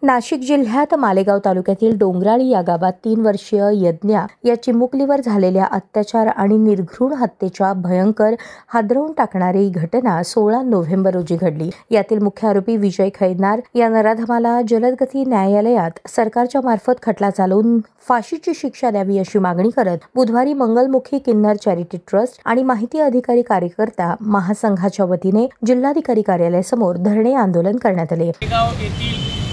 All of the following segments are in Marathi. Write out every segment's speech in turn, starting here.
नाशिक जिल्ह्यात मालेगाव तालुक्यातील डोंगराळी या गावात 3 वर्षीय यज्ञा या चिमुकलीवर झालेल्या अत्याचार आणि निर्घृण हत्येच्या भयंकर हादरवून टाकणारी घटना 16 नोव्हेंबर रोजी घडली। यातील मुख्य आरोपी विजय खैरनार या नराधमाला जलदगती न्यायालयात सरकारच्या मार्फत खटला चालवून फाशीची शिक्षा द्यावी अशी मागणी करत बुधवारी मंगलमुखी किन्नर चॅरिटी ट्रस्ट आणि माहिती अधिकारी कार्यकर्ता महासंघाच्या वतीने जिल्हाधिकारी कार्यालयासमोर धरणे आंदोलन करण्यात आले।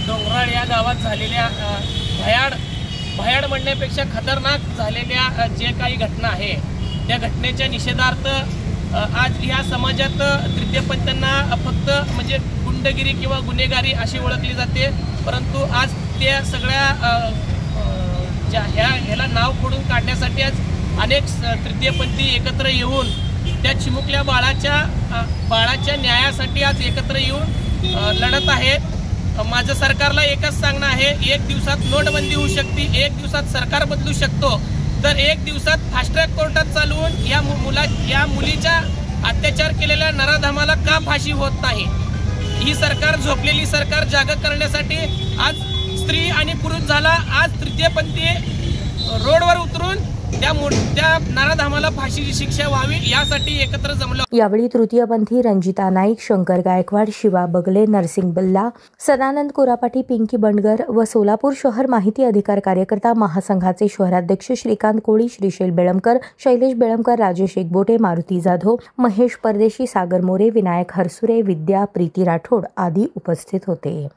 डोंगराळ या गावात झालेल्या भयाड म्हणण्यापेक्षा खतरनाक झालेल्या जे काही घटना आहे त्या घटनेच्या निषेधार्थ आज या समाजात तृतीयपंथींना फक्त म्हणजे गुंडगिरी किंवा गुन्हेगारी अशी ओळखली जाते, परंतु आज त्या सगळ्या ह्याला नाव खोडून काढण्यासाठी आज अनेक तृतीयपंथी एकत्र येऊन त्या चिमुकल्या बाळाच्या न्यायासाठी आज एकत्र येऊन लढत आहेत। माझं सरकारला एकच सांगणं आहे, एक दिवसात नोटबंदी होऊ शकते, एक दिवसात सरकार बदलू शकतो, तर एक दिवसात फास्ट ट्रॅक कोर्टात चालवून या मुलीच्या अत्याचार केलेल्या नराधमाला का फाशी होत नाही? ही सरकार झोपलेली सरकार जागा करण्यासाठी आज स्त्री आणि पुरुष झाला, आज तृतीयपंथी रोडवर उतरून त्या नराधमाला फाशीची शिक्षा व्हावी यासाठी एकत्र जमलो। यावेळी तृतीयपंथी रंजिता नाईक, शंकर गायकवाड, शिवा बगले, नरसिंग बिल्ला, सदानंद कोरापाटी, पिंकी बंडगर व सोलापूर शहर माहिती अधिकार कार्यकर्ता महासंघाचे शहराध्यक्ष श्रीकांत कोळी, श्रीशैल बेळमकर, शैलेश बेळमकर, राजेश एकबोटे, मारुती जाधव, महेश परदेशी, सागर मोरे, विनायक हरसुरे, विद्या, प्रीती राठोड आदी उपस्थित होते।